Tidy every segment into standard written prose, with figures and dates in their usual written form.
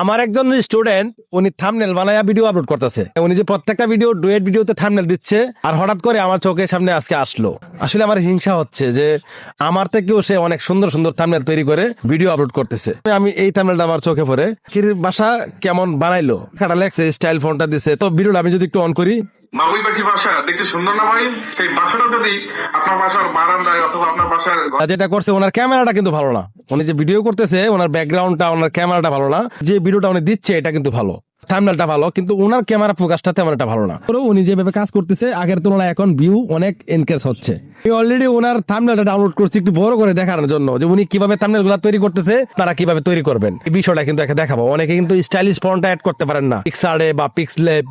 আমার একজন স্টুডেন্ট উনি থাম্বনেল বানায়া ভিডিও আপলোড করতেছে। উনি যে প্রত্যেকটা ভিডিও ডুয়েট ভিডিওতে থাম্বনেল দিচ্ছে, আর হঠাৎ করে আমার চোখের সামনে আজকে আসলো। আসলে আমার হিংসা হচ্ছে যে আমার থেকেও সে অনেক সুন্দর সুন্দর থাম্বনেল তৈরি করে ভিডিও আপলোড করতেছে। আমি এই থাম্বনেলটা আমার চোখে পড়ে কির বাসা কেমন বানাইলো, কাটা লেগছে, স্টাইল ফোনটা দিছে। তো ভিডিওটা আমি যদি একটু অন করি, বাবুই পাখি বাসা দেখতে সুন্দর না ভাই? সেই বাসাটা যদি আপনার বাসার বারান্দায় অথবা আপনার বাসার যেটা করছে ওনার ক্যামেরাটা কিন্তু ভালো না। উনি যে ভিডিও করতেছে ওনার ব্যাকগ্রাউন্ডটা, ওনার ক্যামেরাটা ভালো না। যে ভিডিওটা উনি দিচ্ছে এটা কিন্তু ভালো, থাম্বনেলটা ভালো, কিন্তু ওনার ক্যামেরা ফোকাসটা তেমন একটা ভালো না। উনি যেভাবে কাজ করতেছে আগের তুলনায় এখন ভিউ অনেক এনকেজ হচ্ছে। আমি অলরেডি ওনার থাম্বনেলটা ডাউনলোড করছি একটু বড় করে দেখানোর জন্য, যে উনি কিভাবে থাম্বনেলগুলো তৈরি করতেছে, তারা কিভাবে তৈরি করবেন এই বিষয়টা কিন্তু দেখাবো। অনেকে কিন্তু স্টাইলিশ ফন্টটা অ্যাড করতে পারেন না, পিক্সারে বা পিক্সলেব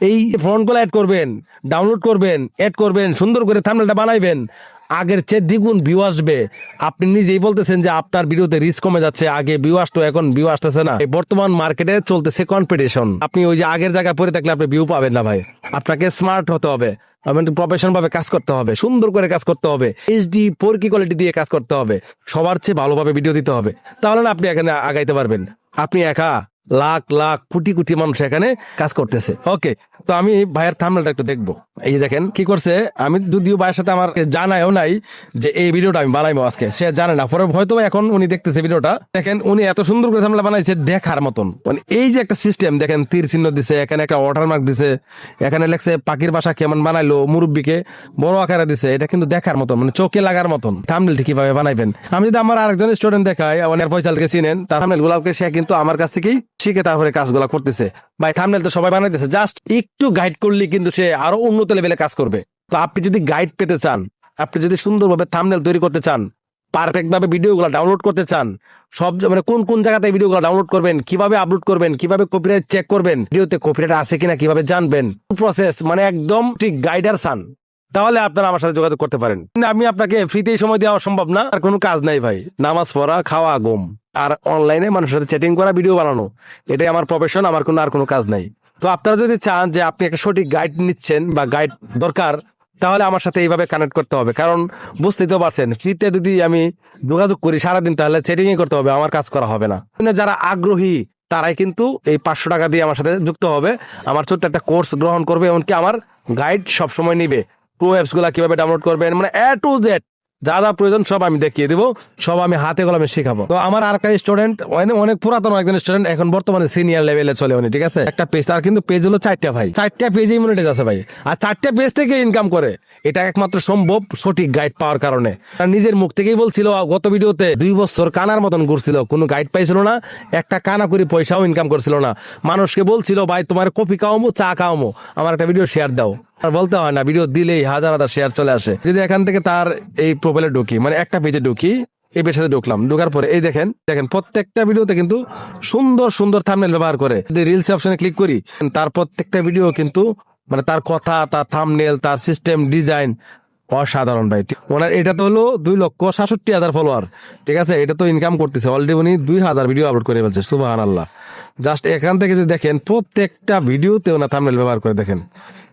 এই ফন্টগুলো অ্যাড করবেন, ডাউনলোড করবেন, অ্যাড করবেন, সুন্দর করে থাম্বনেলটা বানাইবেন, আগের চেয়ে দ্বিগুণ ভিউ আসবে। আপনি নিজেই বলতেছেন যে আপনার ভিডিওতে রিচ কমে যাচ্ছে, আগে ভিউ আসতো এখন ভিউ আসতেছে না। বর্তমান মার্কেটে চলতেছে কম্পিটিশন। আপনি ওই যে আগের জায়গায় পড়ে থাকলে আপনি ভিউ পাবেন না ভাই। আপনাকে স্মার্ট হতে হবে, প্রফেশনাল ভাবে কাজ করতে হবে, সুন্দর করে কাজ করতে হবে, এইচডি 4K কোয়ালিটি দিয়ে কাজ করতে হবে, সবার চেয়ে ভালোভাবে ভিডিও দিতে হবে। তাহলে না আপনি এখানে আগাইতে পারবেন। আপনি একা লাখ লাখ কোটি কোটি মানুষ এখানে কাজ করতেছে। ওকে, তো আমি ভাইয়ের থাম্বনেলটা একটু দেখবো। এই যে দেখেন কি করছে। আমি যদিও ভাইয়ের সাথে আমার জানায়ও নাই যে এই ভিডিওটা আমি বানাইবো আজকে, সে জানে না, পরে হয়তো এখন উনি দেখতেছে ভিডিওটা। দেখেন উনি এত সুন্দর করে থাম্বনেল বানাইছে দেখার মতন। মানে এই যে একটা সিস্টেম দেখেন, তীর চিহ্ন দিছে, এখানে একটা ওয়াটারমার্ক দিছে, এখানে লেখছে পাখির বাসা কেমন বানাইলো, মুরব্বীকে বড় আকারে দিছে। এটা কিন্তু দেখার মতন, মানে চোখে লাগার মতন থাম্বনেলটি কিভাবে বানাইবেন। আমি যদি আমার আরেকজন স্টুডেন্ট দেখাই, অনেক ফয়সালকে চিনেন, তার থাম্বনেল গুলাকে সে কিন্তু আমার কাছ থেকেই শিখে তারপরে কাজগুলা করতেছে। ভাই থাম্বনেল তো সবাই বানাইতেছে, জাস্ট একটু গাইড করলে কিন্তু সে আরো উন্নত লেভেলে কাজ করবে। তো আপনি যদি গাইড পেতে চান, আপনি যদি সুন্দরভাবে থাম্বনেল তৈরি করতে চান, পারফেক্ট ভাবে ভিডিওগুলো ডাউনলোড করতে চান, সব মানে কোন কোন জায়গাতে ভিডিওগুলো ডাউনলোড করবেন, কিভাবে আপলোড করবেন, কিভাবে কপিরাইট চেক করবেন, ভিডিওতে কপিরাইট আছে কিনা কিভাবে জানবেন, প্রসেস মানে একদম ঠিক গাইডার চান, তাহলে আপনারা আমার সাথে যোগাযোগ করতে পারেন। আমি আপনাকে ফ্রিতে সময় দেওয়া সম্ভব না, আর কোনো কাজ নাই ভাই, নামাজ পড়া, খাওয়া, ঘুম, আর অনলাইনে মানুষের সাথে চ্যাটিং করা, ভিডিও বানানো, এটাই আমার প্রফেশন, আমার কোনো আর কোনো কাজ নাই। তো আপনারা যদি চান যে আপনি একটা সঠিক গাইড নিচ্ছেন বা গাইড দরকার, তাহলে আমার সাথে এইভাবে কানেক্ট করতে হবে। কারণ বুঝতেই তো পারছেন, ফ্রিতে যদি আমি যোগাযোগ করি সারাদিন, তাহলে চ্যাটিং করতে হবে, আমার কাজ করা হবে না। যারা আগ্রহী তারাই কিন্তু এই 500 টাকা দিয়ে আমার সাথে যুক্ত হবে, আমার ছোট্ট একটা কোর্স গ্রহণ করবে, এমনকি আমার গাইড সবসময় নিবে। প্রো অ্যাপস গুলা কিভাবে ডাউনলোড করবেন, মানে A to Z যা যা প্রয়োজন সব আমি দেখিয়ে দিব, সব আমি হাতে কলমে শেখাবো। তো আমার আর একটা স্টুডেন্ট, অনেক পুরাতন একজন স্টুডেন্ট, এখন বর্তমানে সিনিয়র লেভেলে চলে উনি, ঠিক আছে। একটা পেজ, তার কিন্তু পেজ হলো 4টা ভাই, 4টা পেজেই মনিটাইজ আছে ভাই, আর 4টা পেজ থেকে ইনকাম করে। এটা একমাত্র সম্ভব সঠিক গাইড পাওয়ার কারণে। তার নিজের মুখ থেকেই বলছিল গত ভিডিওতে 2 বছর কানার মতন ঘুরছিল, কোনো গাইড পাইছিল না, একটা কানা করে পয়সাও ইনকাম করছিল না। মানুষকে বলছিল ভাই তোমার কফি খাওয়ামো, চা খাওয়ামো, আমার একটা ভিডিও শেয়ার দাও। আর বলতে হয় না, ভিডিও দিলেই হাজার হাজার শেয়ার চলে আসে। যদি এখান থেকে তার এই প্রোফাইলে ঢুকি, মানে একটা পেজে ঢুকি, এই পেজে ঢুকলাম, ঢুকার পরে এই দেখেন প্রত্যেকটা ভিডিওতে কিন্তু সুন্দর সুন্দর থাম্বনেল ব্যবহার করে। যদি রিলস অপশনে ক্লিক করি, তার প্রত্যেকটা ভিডিও কিন্তু মানে তার কথা, তার থাম্বনেল, তার সিস্টেম, ডিজাইন অসাধারণ ভাই। ওনার এটা তো হলো 2,67,000 ফলোয়ার, ঠিক আছে। এটা তো ইনকাম করতেছে অলরেডি, উনি 2,000 ভিডিও আপলোড করে ফেলছে, সুবহানাল্লাহ। জাস্ট এখান থেকে যদি দেখেন প্রত্যেকটা ভিডিওতে ওনার থাম্বনেল ব্যবহার করে দেখেন।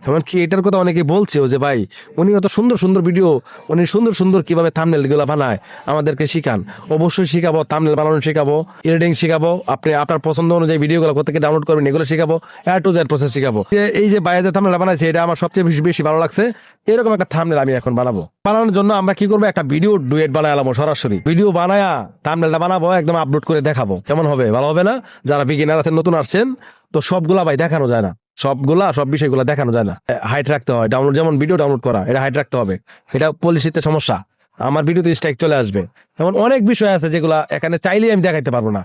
এমনকি এটার কথা অনেকে বলছে যে ভাই উনি অত সুন্দর সুন্দর ভিডিও, উনি সুন্দর সুন্দর কিভাবে থাম্বনেল গুলো বানায় আমাদেরকে শিখান। অবশ্যই শিখাবো, থাম্বনেল বানানো শিখাবো, এডিটিং শিখাবো, আপনি আপনার পছন্দ অনুযায়ী ভিডিওগুলো কোথেকে ডাউনলোড করবেন এগুলো শিখাবো, A to Z প্রসেস শিখাবো। এই যে বাইরে থাম্বনেল বানাইছে, এটা আমার সবচেয়ে বেশি ভালো লাগছে। এরকম একটা থাম্বনেল আমি এখন বানাবো। বানানোর জন্য আমরা কি করবো, একটা ভিডিও ডুয়েট বানালাম, সরাসরি ভিডিও বানায়া থাম্বনেলটা বানাবো, একদম আপলোড করে দেখাবো। কেমন হবে, ভালো হবে না? যারা বিগিনার আছেন, নতুন আসছেন, তো সবগুলা ভাই দেখানো যায় না, সব বিষয়গুলো দেখানো যায় না। হাইট রাখতে হয়, ডাউনলোড যেমন ভিডিও ডাউনলোড করা, এটা হাইট রাখতে হবে, এটা পলিসিতে সমস্যা, আমার ভিডিওতে স্ট্রাইক চলে আসবে। এমন অনেক বিষয় আছে যেগুলা এখানে চাইলেই আমি দেখাইতে পারবো না।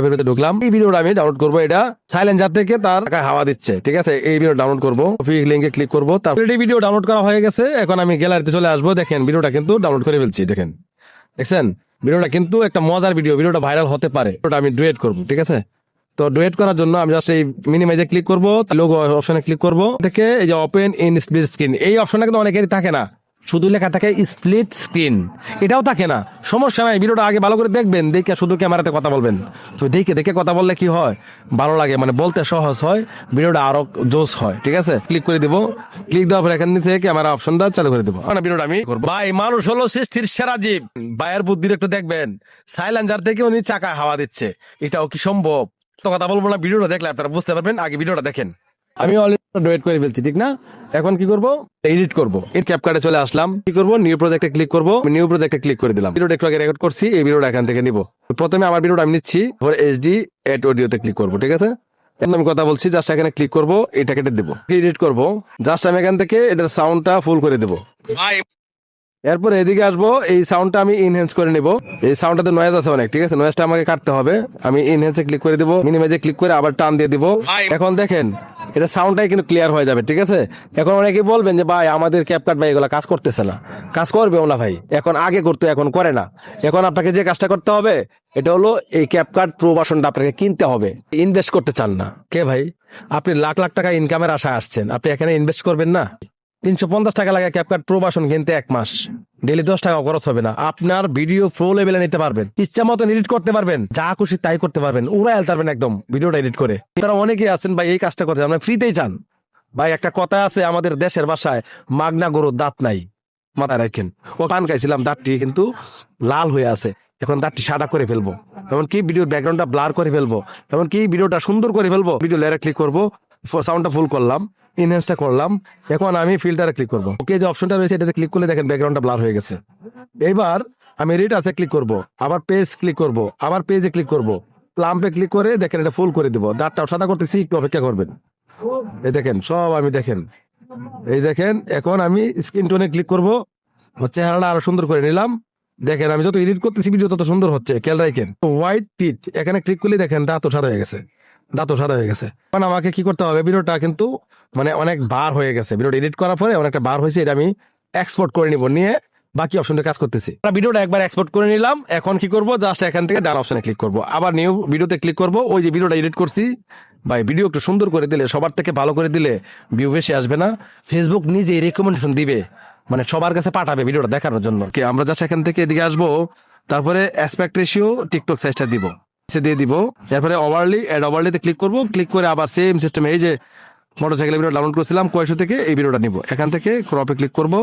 ভিতরে ঢুকলাম, এই ভিডিওটা আমি ডাউনলোড করবো, এটা সাইলেন্সার থেকে তার হাওয়া দিচ্ছে, ঠিক আছে। এই ভিডিও ডাউনলোড করবো, লিঙ্কে ক্লিক করবো, তারপর এই ভিডিও ডাউনলোড করা হয়ে গেছে। এখন আমি গ্যালারিতে চলে আসবো, দেখেন ভিডিওটা কিন্তু ডাউনলোড করে ফেলছি, দেখছেন ভিডিওটা কিন্তু একটা মজার ভিডিও, ভিডিওটা ভাইরাল হতে পারে। ওটা আমি ডুয়েট করবো, ঠিক আছে। তো ডুয়েট করার জন্য আমি জাস্ট এই মিনিমাইজে ক্লিক করবো, লোগো অপশনে ক্লিক করবো, থেকে এই যে ওপেন ইন স্প্লিট স্ক্রিন, এই অপশনটা কিন্তু অনেকেরই থাকে না, শুধু লেখা থাকে স্প্লিট স্ক্রিন, এটাও থাকে না, সমস্যা নাই। ভিডিওটা আগে ভালো করে দেখবেন, দেখে শুধু ক্যামেরাতে কথা বলবেন। তো দেখে কথা বললে কি হয়, ভালো লাগে, মানে বলতে সহজ হয়, ভিডিওটা আরো জোস হয়, ঠিক আছে। ক্লিক করে দিব, ক্লিক দেওয়ার পর এখান থেকে ক্যামেরা অপশনটা চালু করে দেবো। ভিডিওটা আমি করবো। ভাই মানুষ হলো সৃষ্টির সেরা জীব, ভাইয়ের বুদ্ধির একটু দেখবেন। সাইলেন্সার থেকে উনি চাকায় হাওয়া দিচ্ছে, এটাও কি সম্ভব? তো কথা বলবো না, ভিডিওটা দেখলে আপনারা বুঝতে পারবেন, আগে ভিডিওটা দেখেন। আমি অলরেডি ডুয়েট করে ফেলছি, ঠিক না? এখন কি করব, এডিট করব। এই ক্যাপকাটে চলে আসলাম, কি করব, নিউ প্রজেক্টে ক্লিক করব, নিউ প্রজেক্টে ক্লিক করে দিলাম। ভিডিওটা একটু আগে রেকর্ড করছি, এই ভিডিওটা এখান থেকে নিব। প্রথমে আমার ভিডিওটা আমি নিচ্ছি, এইচডি এড অডিওতে ক্লিক করব, ঠিক আছে? এখন আমি কথা বলছি, জাস্ট এখানে ক্লিক করব, এটা কেটে দেবো, এডিট করব। জাস্ট আমি এখান থেকে এটার সাউন্ডটা ফুল করে দেবো। এরপর এদিকে আসবো, এই সাউন্ডটা আমি ইনহ্যান্স করে নিব। এই সাউন্ডটাতে নয়েজ আছে অনেক, ঠিক আছে? নয়েজটা আমাকে কাটতে হবে। আমি ইনহ্যান্সে ক্লিক করে দিব, মিনিমাইজে ক্লিক করে আবার টান দিয়ে দিব। এখন দেখেন এটা সাউন্ডটাই কিন্তু ক্লিয়ার হয়ে যাবে, ঠিক আছে? এখন অনেকে বলবেন যে ভাই আমাদের ক্যাপকাট ভাই এগুলো কাজ করতেছে না। কাজ করবে না ভাই, এখন আগে করতো এখন করে না। এখন আপনাকে যে কাজটা করতে হবে এটা হলো এই ক্যাপকাট প্রো ভার্সনটা আপনাকে কিনতে হবে। ইনভেস্ট করতে চান না কে ভাই? আপনি লাখ লাখ টাকা ইনকামের আশায় আসছেন, আপনি এখানে ইনভেস্ট করবেন না? 350 টাকা লাগে ক্যাপকাট প্রো ভার্সন কিনতে 1 মাস, ডেলি 10 টাকা খরচ হবে না। আপনার ভিডিও প্রো লেভেলে নিতে পারবেন, ইচ্ছা মতো এডিট করতে পারবেন, যা খুশি তাই করতে পারবেন, উড়াই আলতে পারবেন একদম ভিডিওটা এডিট করে। তারা অনেকেই আছেন ভাই এই কাজটা করতে, আমরা ফ্রিতেই চান ভাই। একটা কথা আছে আমাদের দেশের ভাষায়, মাগনা গরুর দাঁত নাই, মাথায় রাখেন। ও পান খাইছিলাম, দাঁতটি কিন্তু লাল হয়ে আছে, এখন দাঁতটি সাদা করে ফেলবো, এমনকি ভিডিওর ব্যাকগ্রাউন্ডটা ব্লার করে ফেলবো, এমনকি ভিডিওটা সুন্দর করে ফেলবো। ভিডিও লেয়ারে ক্লিক করবো, সাউন্ডটা ফুল করলাম, ইনহ্যান্সটা করলাম। এখন আমি ফিল্টারে ক্লিক করবো। ওকে, যে অপশনটা রয়েছে এটাতে ক্লিক করলে দেখেন ব্যাকগ্রাউন্ডটা ব্লার হয়ে গেছে। এবার আমি এডিট আছে ক্লিক করব, আবার পেজ ক্লিক করব, আবার পেজে ক্লিক করব, প্লাম্পে ক্লিক করে দেখেন এটা ফুল করে দিব। দাঁতটা সাদা করতেছি, একটু অপেক্ষা করবেন। এই দেখেন সব আমি দেখেন, এই দেখেন। এখন আমি স্ক্রিন টোনে ক্লিক করব, চেহারাটা আরো সুন্দর করে নিলাম। দেখেন আমি যত এডিট করতেছি ভিডিও তত সুন্দর হচ্ছে, খেয়াল রাখেন। হোয়াইট টিথ এখানে ক্লিক করলে দেখেন দাঁতও সাদা হয়ে গেছে, দাঁতও সাদা হয়ে গেছে। এখন আমাকে কি করতে হবে, ভিডিওটা কিন্তু মানে অনেক বার হয়ে গেছে, ভিডিওটা এডিট করার পরে অনেকটা বার হয়েছে, এটা আমি এক্সপোর্ট করে নিব, নিয়ে বাকি অপশনটা কাজ করতেছি। ভিডিওটা একবার এক্সপোর্ট করে নিলাম। এখন কি করব, জাস্ট এখান থেকে ডান অপশনে ক্লিক করব, আবার নিউ ভিডিওতে ক্লিক করব। ওই যে ভিডিওটা এডিট করছি ভাই, ভিডিও একটু সুন্দর করে দিলে, সবার থেকে ভালো করে দিলে ভিউ বেশি আসবে না? ফেসবুক নিজেই রেকমেন্ডেশন দিবে, মানে সবার কাছে পাঠাবে ভিডিওটা দেখানোর জন্য। কি আমরা জাস্ট এখান থেকে এদিকে আসবো, তারপরে অ্যাসপেক্ট রেশিও টিকটক সাইজটা দিব, দিয়ে দিব। এরপরে ওভারলি এড ওভারলিতে ক্লিক করব, ক্লিক করে আবার সেম সিস্টেমে এই যে মোটরসাইকেল ভিডিও ডাউনলোড করেছিলাম কয়েকশো থেকে, এই ভিডিওটা নিব। এখান থেকে ক্রপে ক্লিক করব,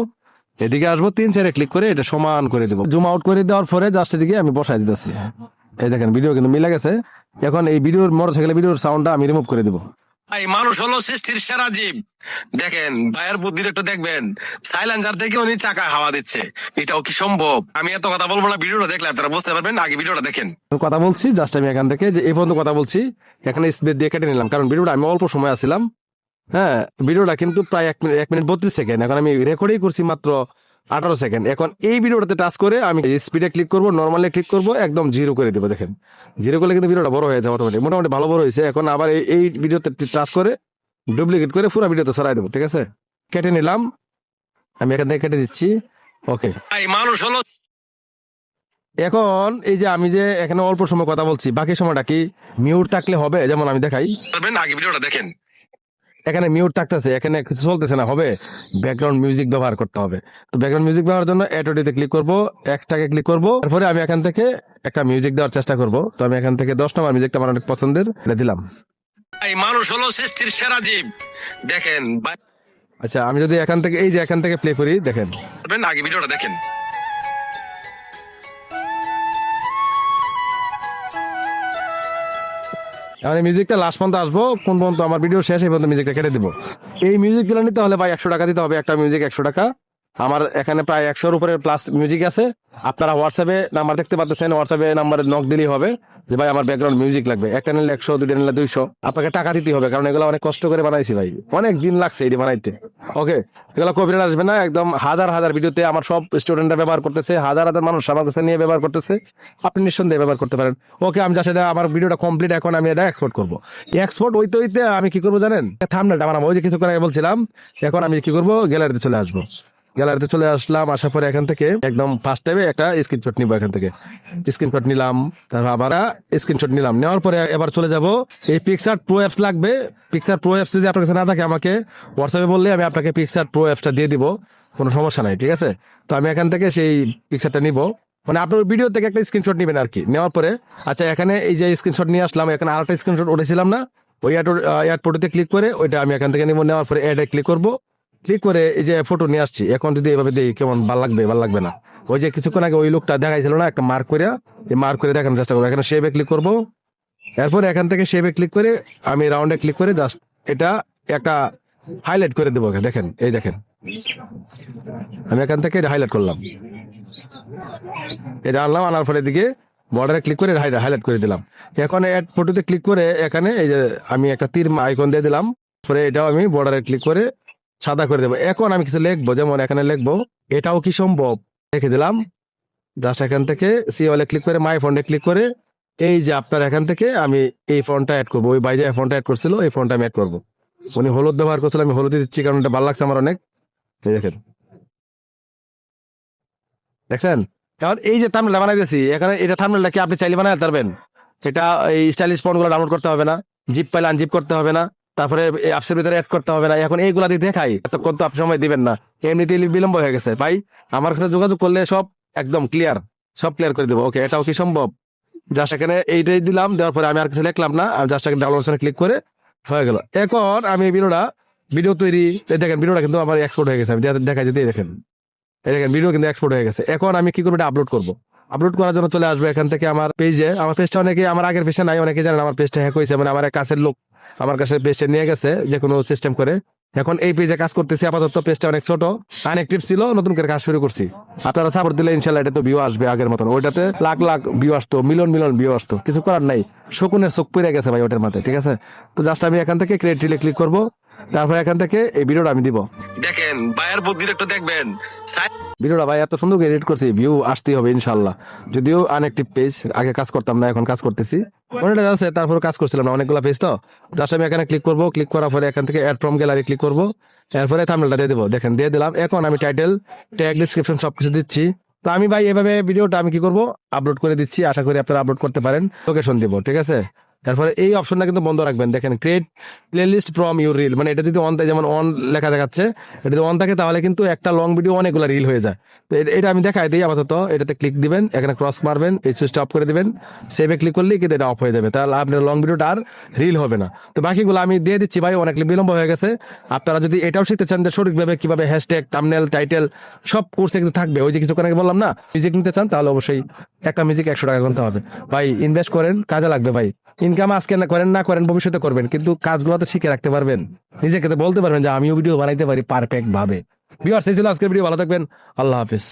এদিকে আসবো, 3-4 ক্লিক করে এটা সমান করে দেবো। জুম আউট করে দেওয়ার পরে জাস্ট এদিকে আমি বসাই দিতেছি। এই দেখেন ভিডিও কিন্তু মিলে গেছে। এখন এই ভিডিওর মোটরসাইকেল ভিডিওর সাউন্ডটা আমি রিমুভ করে দেবো। ভাই মানুষ হলো সৃষ্টির সেরা জীব। দেখেন ভাইয়ের বুদ্ধির একটু দেখবেন, সাইলেন্সার থেকে উনি চাকা হাওয়া দিচ্ছে, এটাও কি সম্ভব? আমি এত কথা বলবো না, ভিডিওটা দেখলে আপনারা বুঝতে পারবেন, আগে ভিডিওটা দেখেন। কথা বলছি জাস্ট আমি এখান থেকে যে এই পর্যন্ত কথা বলছি, এখানে স্পেস দিয়ে কেটে নিলাম, কারণ ভিডিওটা আমি অল্প সময় আসছিলাম। হ্যাঁ, ভিডিওটা কিন্তু প্রায় 1 মিনিট 32 সেকেন্ড, এখন আমি রেকর্ডই করছি মাত্র 18 সেকেন্ড। এখন এই ভিডিওটাতে টাচ করে আমি স্পিডে ক্লিক করবো, নর্মালি ক্লিক করবো, একদম 0 করে দেবো। দেখেন 0 করলে কিন্তু ভিডিওটা বড় হয়ে যাবে অটোমেটিক, মোটামুটি ভালো বড় হয়েছে। এখন আবার এই ভিডিওতে টাচ করে ডুপ্লিকেট করে পুরো ভিডিওতে সরাই দেবো, ঠিক আছে? কেটে নিলাম, আমি এখান থেকে কেটে দিচ্ছি। ওকে, মানুষ হলো। এখন এই যে আমি যে এখানে অল্প সময় কথা বলছি, বাকি সময়টা কি মিউট থাকলে হবে? যেমন আমি দেখাই, আগে ভিডিওটা দেখেন। এখানে মিউট থাকতেছে, এখানে কিছু চলতেছে না, হবে ব্যাকগ্রাউন্ড মিউজিক ব্যবহার করতে হবে। তো ব্যাকগ্রাউন্ড মিউজিক ব্যবহারের জন্য অ্যাডোডিতে ক্লিক করবো, এক্সট্রাকে ক্লিক করবো। তারপরে আমি এখান থেকে একটা মিউজিক দেওয়ার চেষ্টা করবো। তো আমি এখান থেকে 10 নম্বর মিউজিকটা আমার অনেক পছন্দের, এটা দিলাম। মানুষ হলো সৃষ্টির সেরা জীব। দেখেন আচ্ছা, আমি যদি এখান থেকে এই যে এখান থেকে প্লে করি, দেখেন আগে ভিডিওটা দেখেন। আমি মিউজিকটা লাস্ট পর্যন্ত আসবো, কোন পর্যন্ত আমার ভিডিও শেষ, এই পর্যন্ত মিউজিকটা কেটে দিবো। এই মিউজিক গুলো নিতে হলে ভাই 100 টাকা দিতে হবে, একটা মিউজিক 100 টাকা। আমার এখানে প্রায় 100-এর উপরে প্লাস মিউজিক আছে। আপনারা হোয়াটসঅ্যাপে নাম্বার দেখতে পাচ্ছেন, হোয়াটসঅ্যাপে নাম্বারে নক দিলেই হবে যে ভাই আমার ব্যাকগ্রাউন্ড মিউজিক লাগবে। একটা নিলে 100, দুইটা নিলে 200। আপনাকে টাকা দিতে হবে, কারণ এগুলো অনেক কষ্ট করে বানাইছি ভাই, অনেক দিন লাগছে এটি বানাইতে। ওকে, এগুলো কপিরাইট আসবে না, একদম হাজার হাজার ভিডিওতে আমার সব স্টুডেন্টরা ব্যবহার করতেছে, হাজার হাজার মানুষ আমার কাছে নিয়ে ব্যবহার করতেছে, আপনি নিঃসন্দেহে ব্যবহার করতে পারেন। ওকে, আমি জাস্ট এটা আমার ভিডিওটা কমপ্লিট, এখন আমি এটা এক্সপোর্ট করবো। এক্সপোর্ট হইতে হইতে আমি কি করবো জানেন, থাম্বনেলটা বানাবো। ওই যে কিছুক্ষণ আগে বলছিলাম, এখন আমি কি করবো, গ্যালারিতে চলে আসবো। গ্যালারিতে চলে আসলাম, আসার পরে এখান থেকে একদম ফার্স্ট টাইমে একটা স্ক্রিনশট নিবো। এখান থেকে স্ক্রিনশট নিলাম, তারপর আবার স্ক্রিনশট নিলাম। নেওয়ার পরে এবার চলে যাব, এই পিকচার প্রো অ্যাপস লাগবে। পিকচার প্রো অ্যাপস যদি আপনার কাছে না থাকে, আমাকে হোয়াটসঅ্যাপে বললে আমি আপনাকে পিকচার প্রো অ্যাপসটা দিয়ে দিব, কোনো সমস্যা নাই, ঠিক আছে? তো আমি এখান থেকে সেই পিকচারটা নিব, মানে আপনার ভিডিও থেকে একটা স্ক্রিনশট নেবেন আর কি। নেওয়ার পরে আচ্ছা, এখানে এই যে স্ক্রিনশট নিয়ে আসলাম, এখানে আরেকটা স্ক্রিনশট উঠেছিলাম না, ওই এয়ারপোর্টে ক্লিক করে ওইটা আমি এখান থেকে নিব। নেওয়ার পরে অ্যাডে ক্লিক করবো, ক্লিক করে এই যে ফটো নিয়ে আসছি। এখন যদি এইভাবে দিই কেমন ভালো লাগবে, ভালো লাগবে না। ওই যে কিছুক্ষণ আগে ওই লোকটা দেখাইছিল না, একটা মার্ক করে, এই মার্ক করে দেখানোর চেষ্টা করবো। এখানে সেভে ক্লিক করবো, এরপর এখান থেকে শেপে ক্লিক করে আমি রাউন্ডে ক্লিক করে জাস্ট এটা একটা হাইলাইট করে দেবো। দেখেন, এই দেখেন, আমি এখান থেকে এটা হাইলাইট করলাম, এটা আনলাম, আনার পরে দিকে বর্ডারে ক্লিক করে হাইলাইট করে দিলাম। এখন অ্যাড ফটোতে ক্লিক করে এখানে এই যে আমি একটা তীর আইকন দিয়ে দিলাম, পরে এটাও আমি বর্ডারে ক্লিক করে সাদা করে দেবো। এখন আমি কিছু লিখবো, যেমন এখানে লিখবো এটাও কি সম্ভব, লিখে দিলাম। জাস্ট এখান থেকে সিওলে ক্লিক করে মাই ফন্টে ক্লিক করে এই যে আপনার এখান থেকে আমি এই ফন্টটা অ্যাড করবো, ওই বাইরে ফন্টটা অ্যাড করছিল এই ফন্টটা আমি অ্যাড করবো। উনি হলুদ ব্যবহার করছিল, আমি হলুদ দিচ্ছি কারণ এটা ভালো লাগছে আমার অনেক। এই দেখেন, দেখছেন? এখন এই যে থাম্বনেলটা বানাইতেছি এখানে, এটা থাম্বনেলটা কি আপনি চাইলে বানাতে পারবেন। এটা এই স্টাইলিশ ফন্টগুলো ডাউনলোড করতে হবে না, জিপ পাইলে আনজিপ করতে হবে না, তারপরে অ্যাপসের ভিতরে অ্যাড করতে হবে না। এখন এইগুলা দিয়ে দেখাই এতক্ষণ তো আপনি সময় দিবেন না, এমনিতেই বিলম্ব হয়ে গেছে ভাই। আমার কাছে যোগাযোগ করলে সব একদম ক্লিয়ার, সব ক্লিয়ার করে দেবো। ওকে, এটাও কি সম্ভব, জাস্ট এখানে এইটাই দিলাম, দেওয়ার পরে আমি আর কিছু লিখলাম না, আমি জাস্ট ডাউনলোড ক্লিক করে হয়ে গেল। এখন আমি ভিডিও তৈরি, এই দেখেন ভিডিওটা কিন্তু আমার এক্সপোর্ট হয়ে গেছে, আমি দেখাই যদি দেখেন, এই দেখেন ভিডিও কিন্তু এক্সপোর্ট হয়ে গেছে। এখন আমি কি করবো, এটা আপলোড করবো। আপলোড করার জন্য চলে আসবো এখান থেকে আমার পেজে। আমার পেজটা অনেকে, আমার আগের পেজটা নাই, অনেকে জানেন আমার পেজটা হ্যাক হয়েছে, মানে আমার এক কাছের লোক আমার কাছে পেজটা নিয়ে গেছে যে কোনো সিস্টেম করে। এখন এই পেজে কাজ করতেছি আপাতত, পেজটা অনেক ছোট আনএক্টিভ ছিল, নতুন করে কাজ শুরু করছি। আপনারা সাপোর্ট দিলে ইনশাল্লাহ এটা তো ভিউ আসবে আগের মতন। ওইটাতে লাখ লাখ ভিউ আসতো, মিলিয়ন মিলিয়ন ভিউ আসতো, কিছু করার নাই, শকুনের চোখ পড়ে গেছে ভাই ওটার মাথায়, ঠিক আছে। তো জাস্ট আমি এখান থেকে ক্রিয়েট রিলে ক্লিক করবো, তারপর এখান থেকে এই ভিডিওটা আমি দিব। দেখেন ভাইয়ের বুদ্ধিটা একটু দেখবেন, ভিডিওটা ভাই এত সুন্দর করে এডিট করছি, ভিউ আসতেই হবে ইনশাল্লাহ। যদিও আনএক্টিভ পেজ, আগে কাজ করতাম না, এখন কাজ করতেছি, অনেকটা আছে, তারপর কাজ করছিলাম না, অনেকগুলো পেজ তো। জাস্ট আমি এখানে ক্লিক করবো, ক্লিক করার পরে এখান থেকে অ্যাড ফ্রম গ্যালারি ক্লিক করবো, এরপরে থাম্বনেলটা দিয়ে দেবো। দেখেন দিয়ে দিলাম। এখন আমি টাইটেল, ট্যাগ, ডিসক্রিপশন সবকিছু দিচ্ছি। তো আমি ভাই এভাবে ভিডিওটা আমি কি করবো, আপলোড করে দিচ্ছি, আশা করি আপনারা আপলোড করতে পারেন। লোকেশন দিব, ঠিক আছে। তারপরে এই অপশনটা কিন্তু বন্ধ রাখবেন। দেখেন create playlist from your reel, মানে এটা যদি অন থাকে, যেমন অন লেখা দেখাচ্ছে, এটা যদি অন থাকে তাহলে কিন্তু একটা লং ভিডিও অনেকগুলো রিল হয়ে যায়। তো এটা আমি দেখাই দিই আপাতত। এটাতে ক্লিক দিবেন, এখানে ক্রস মারবেন, এই সুইচটা অফ করে দিবেন, সেভে ক্লিক করলেই কিন্তু এটা অফ হয়ে যাবে, তাহলে আপনার লং ভিডিওটা আর রিল হবে না। তো বাকিগুলো আমি দিয়ে দিচ্ছি ভাই, অনেক বিলম্ব হয়ে গেছে। আপনারা যদি এটাও শিখতে চান যে সঠিকভাবে কিভাবে হ্যাশট্যাগ, থাম্বনেল, টাইটেল সব কোর্সে কিন্তু থাকবে, ওই যে কিছুক্ষণ আগে বললাম না, মিউজিক নিতে চান তাহলে অবশ্যই একটা মিউজিক 100 টাকা গুনতে হবে ভাই। ইনভেস্ট করেন, কাজে লাগবে ভাই। ইনকাম আজকে না করেন, না করেন ভবিষ্যতে করবেন, কিন্তু কাজগুলো তো শিখে রাখতে পারবেন, নিজেকে তো বলতে পারবেন যে আমিও ভিডিও বানাইতে পারি পারফেক্ট ভাবে। ভিউয়ার্স, এই ছিল আজকের ভিডিও, ভালো থাকবেন, আল্লাহ হাফেজ।